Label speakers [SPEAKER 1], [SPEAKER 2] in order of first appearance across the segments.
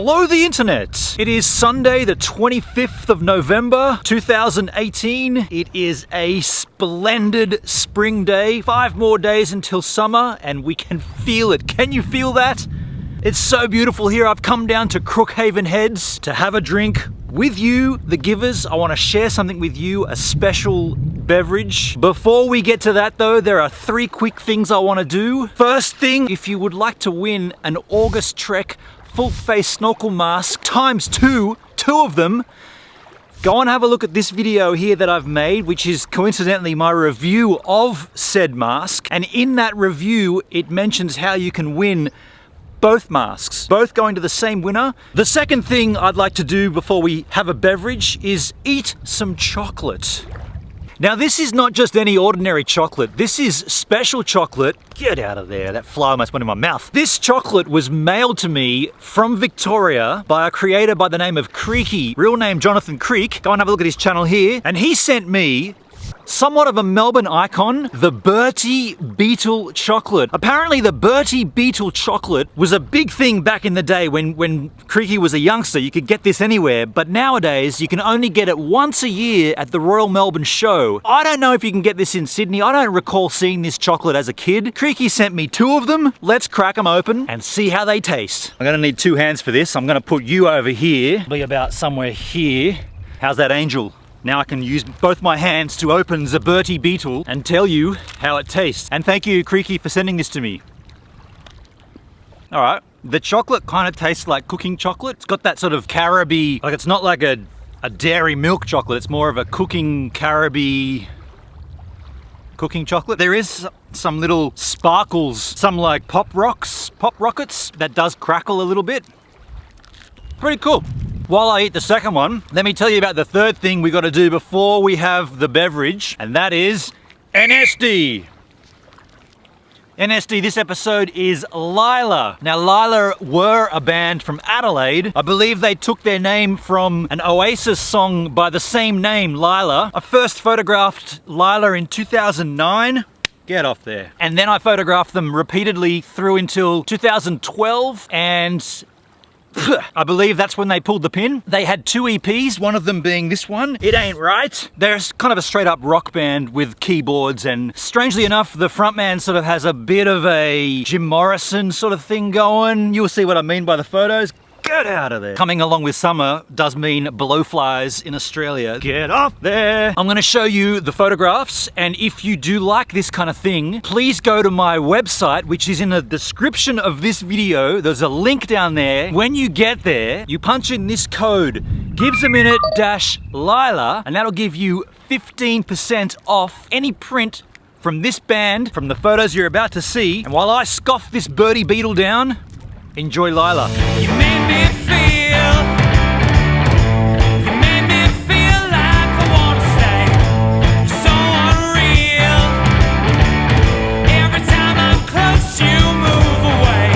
[SPEAKER 1] Hello the internet! It is Sunday the 25th of November 2018. It is a splendid spring day. 5 more days until summer and we can feel it. Can you feel that? It's so beautiful here. I've come down to Crookhaven Heads to have a drink with you, the givers. I want to share something with you, a special beverage. Before we get to that though, there are 3 quick things I want to do. First thing, if you would like to win an August Trek full face snorkel mask times 2 of them, go and have a look at this video here that I've made, which is coincidentally my review of said mask. And in that review, it mentions how you can win both masks, both going to the same winner. The second thing I'd like to do before we have a beverage is eat some chocolate. Now this is not just any ordinary chocolate, this is special chocolate. Get out of there, that fly almost went in my mouth. This chocolate was mailed to me from Victoria by a creator by the name of Creaky, real name Jonathan Creek. Go and have a look at his channel here. And he sent me somewhat of a Melbourne icon, the Bertie Beetle chocolate. Apparently the Bertie Beetle chocolate was a big thing back in the day when Creaky was a youngster. You could get this anywhere, but nowadays you can only get it once a year at the Royal Melbourne Show. I don't know if you can get this in Sydney. I don't recall seeing this chocolate as a kid. Creaky sent me 2 of them. Let's crack them open and see how they taste. I'm gonna need 2 hands for this. I'm gonna put you over here, be about somewhere here. How's that, Angel? Now I can use both my hands to open the Bertie Beetle and tell you how it tastes. And thank you, Creaky, for sending this to me. All right, the chocolate kind of tastes like cooking chocolate. It's got that sort of caroby, like it's not like a dairy milk chocolate. It's more of a cooking caroby cooking chocolate. There is some little sparkles, some like pop rockets that does crackle a little bit. Pretty cool. While I eat the second one, let me tell you about the third thing we got to do before we have the beverage, and that is NSD. NSD, this episode is Lyla. Now, Lyla were a band from Adelaide. I believe they took their name from an Oasis song by the same name, Lyla. I first photographed Lyla in 2009. Get off there. And then I photographed them repeatedly through until 2012, and I believe that's when they pulled the pin. They had 2 EPs, one of them being this one, It Ain't Right. They're kind of a straight up rock band with keyboards, and strangely enough, the frontman sort of has a bit of a Jim Morrison sort of thing going. You'll see what I mean by the photos. Get out of there. Coming along with summer does mean blowflies in Australia. Get off there. I'm gonna show you the photographs, and if you do like this kind of thing, please go to my website, which is in the description of this video. There's a link down there. When you get there, you punch in this code, GIVESAMINUTE-LYLA, and that'll give you 15% off any print from this band, from the photos you're about to see. And while I scoff this Bertie Beetle down, enjoy Lyla.
[SPEAKER 2] You made me feel like I wanna stay. You're so unreal. Every time I'm close, you move away.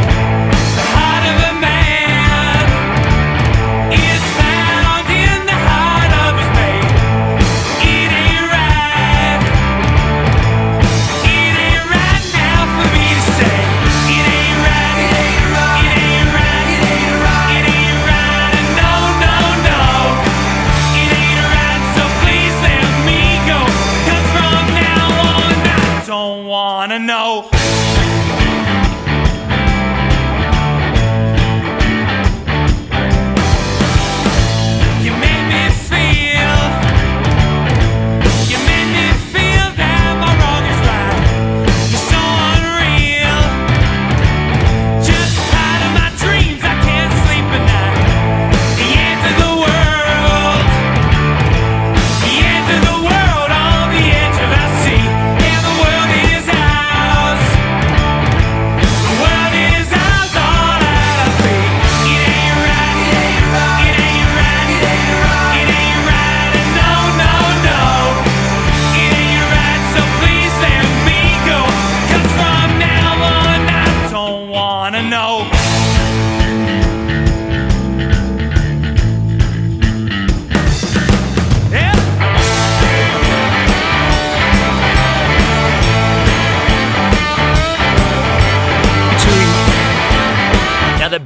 [SPEAKER 2] The heart of a man is found in the heart of his mate. It ain't right. It ain't right now for me to say. It ain't right. It ain't right. It ain't right. It ain't right. It ain't right. No, no, no. It ain't right. So please let me go. 'Cause from now on, I don't wanna know. You made me feel. You made me feel that my wrong is right. You're so unreal. Just out of my dreams, I can't sleep at night. The end of the world. The end of the world on the edge of our sea. And the world is ours.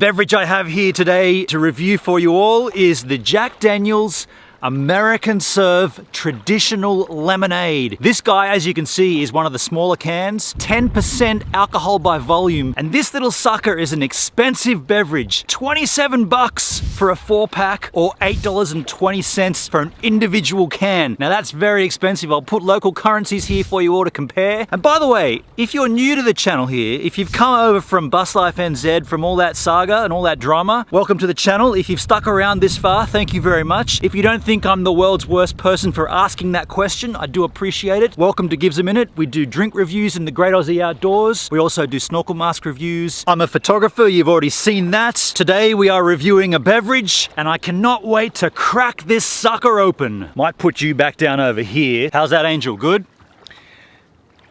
[SPEAKER 1] beverage I have here today to review for you all is the Jack Daniel's American Serve Traditional Lemonade. This guy, as you can see, is one of the smaller cans, 10% alcohol by volume, and this little sucker is an expensive beverage. 27 bucks for a 4-pack or $8.20 for an individual can. Now that's very expensive. I'll put local currencies here for you all to compare. And by the way, if you're new to the channel here, if you've come over from Bus Life NZ, from all that saga and all that drama, welcome to the channel. If you've stuck around this far, thank you very much. If you don't think I'm the world's worst person for asking that question, I do appreciate it. Welcome to Gives a Minute. We do drink reviews in the great Aussie outdoors. We also do snorkel mask reviews. I'm a photographer, you've already seen that. Today we are reviewing a beverage and I cannot wait to crack this sucker open. Might put you back down over here. How's that, Angel? Good?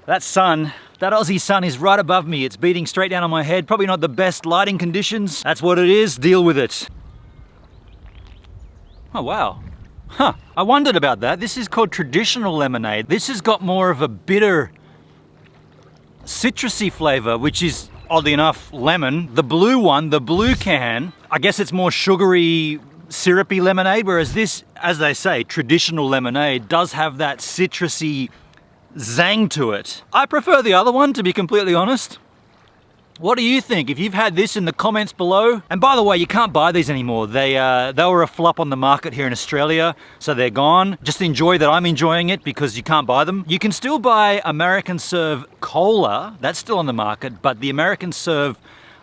[SPEAKER 1] That sun, that Aussie sun is right above me. It's beating straight down on my head. Probably not the best lighting conditions. That's what it is. Deal with it. Oh wow. Huh, I wondered about that. This is called traditional lemonade. This has got more of a bitter, citrusy flavor, which is, oddly enough, lemon. The blue one, the blue can, I guess it's more sugary, syrupy lemonade, whereas this, as they say, traditional lemonade does have that citrusy zang to it. I prefer the other one, to be completely honest. What do you think? If you've had this, in the comments below. And by the way, you can't buy these anymore. They were a flop on the market here in Australia, so they're gone. Just enjoy that I'm enjoying it because you can't buy them. You can still buy American Serve Cola, that's still on the market, but the American Serve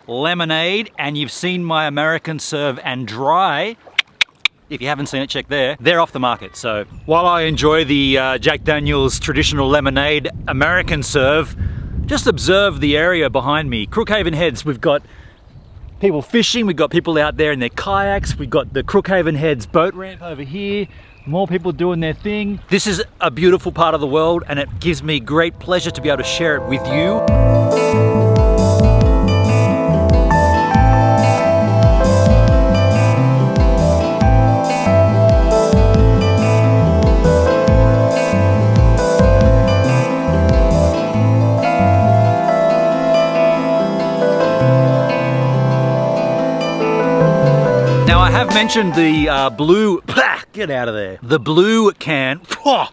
[SPEAKER 1] Lemonade, and you've seen my American Serve and Dry, if you haven't seen it, check there. They're off the market. So while I enjoy the Jack Daniel's Traditional Lemonade American Serve, just observe the area behind me. Crookhaven Heads, we've got people fishing, we've got people out there in their kayaks, we've got the Crookhaven Heads boat ramp over here, more people doing their thing. This is a beautiful part of the world and it gives me great pleasure to be able to share it with you. I've mentioned the blue, get out of there. The blue can,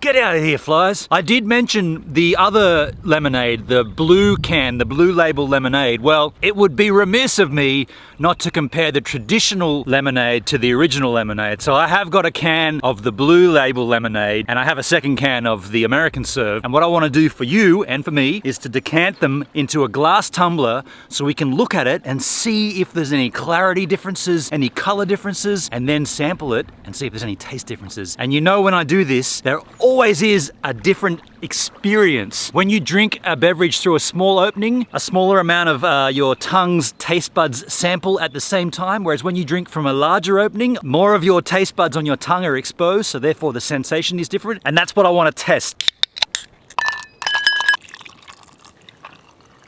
[SPEAKER 1] get out of here, flies. I did mention the other lemonade, the blue can, the blue label lemonade. Well, it would be remiss of me not to compare the traditional lemonade to the original lemonade. So I have got a can of the blue label lemonade and I have a second can of the American Serve. And what I want to do for you and for me is to decant them into a glass tumbler so we can look at it and see if there's any clarity differences, any color differences, and then sample it and see if there's any taste differences. And you know, when I do this, there always is a different experience. When you drink a beverage through a small opening, a smaller amount of your tongue's taste buds sample at the same time, whereas when you drink from a larger opening, more of your taste buds on your tongue are exposed, so therefore the sensation is different, and that's what I want to test.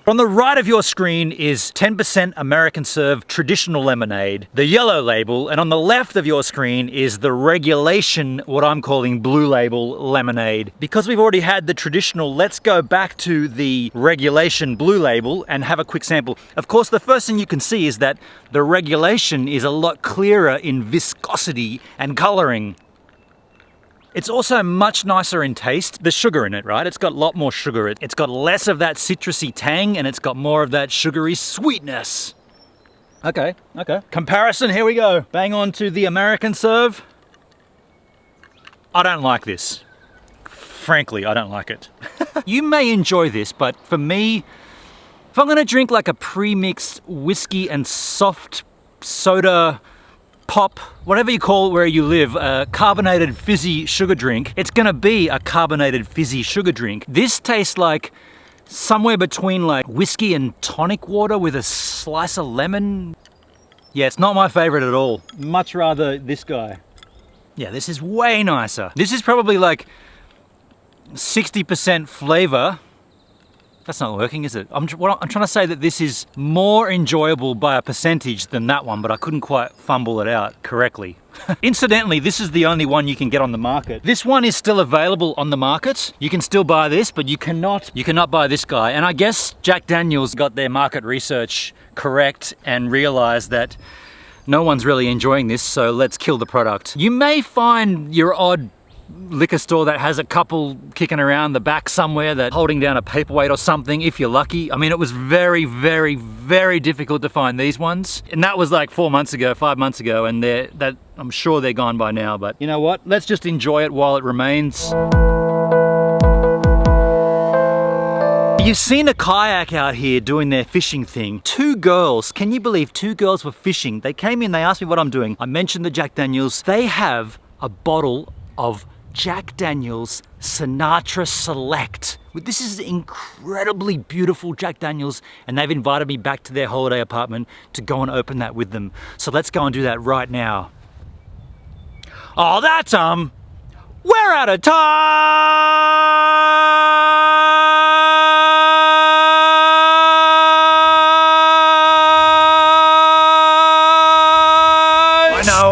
[SPEAKER 1] On the right of your screen is 10% American Serve Traditional Lemonade, the yellow label, and on the left of your screen is the regulation, what I'm calling blue label lemonade. Because we've already had the traditional, let's go back to the regulation blue label and have a quick sample. Of course, the first thing you can see is that the regulation is a lot clearer in viscosity and coloring. It's also much nicer in taste. There's sugar in it, right? It's got a lot more sugar. It's got less of that citrusy tang and it's got more of that sugary sweetness. Okay. Comparison, here we go. Bang on to the American Serve. I don't like this. Frankly, I don't like it. You may enjoy this, but for me, if I'm gonna drink like a pre-mixed whiskey and soft soda pop, whatever you call it where you live, a carbonated fizzy sugar drink, it's gonna be a carbonated fizzy sugar drink. This tastes like somewhere between like whiskey and tonic water with a slice of lemon. Yeah, it's not my favorite at all. Much rather this guy. Yeah, this is way nicer. This is probably like 60% flavor, That's not working, is it? I'm trying to say that this is more enjoyable by a percentage than that one, but I couldn't quite fumble it out correctly. Incidentally, this is the only one you can get on the market. This one is still available on the market. You can still buy this, but you cannot buy this guy. And I guess Jack Daniel's got their market research correct and realized that no one's really enjoying this, so let's kill the product. You may find your odd liquor store that has a couple kicking around the back somewhere that holding down a paperweight or something, if you're lucky. I mean, it was very, very, very difficult to find these ones. And that was like 4 months ago, 5 months ago, and I'm sure they're gone by now, but you know what? Let's just enjoy it while it remains. You've seen a kayak out here doing their fishing thing. 2 girls, can you believe 2 girls were fishing? They came in, they asked me what I'm doing. I mentioned the Jack Daniels. They have a bottle of Jack Daniel's Sinatra Select. This is incredibly beautiful Jack Daniel's, and they've invited me back to their holiday apartment to go and open that with them. So let's go and do that right now. Oh, that's we're out of time!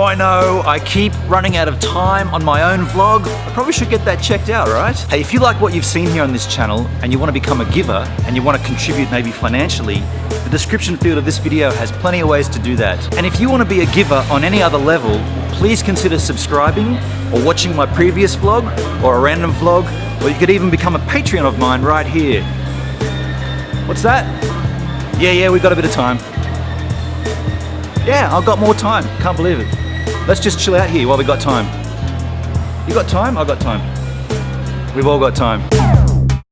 [SPEAKER 1] I know, I keep running out of time on my own vlog. I probably should get that checked out, right? Hey, if you like what you've seen here on this channel and you want to become a giver and you want to contribute maybe financially, the description field of this video has plenty of ways to do that. And if you want to be a giver on any other level, please consider subscribing or watching my previous vlog or a random vlog, or you could even become a Patreon of mine right here. What's that? Yeah, we've got a bit of time. Yeah, I've got more time. Can't believe it. Let's just chill out here while we got time. You got time? I've got time. We've all got time.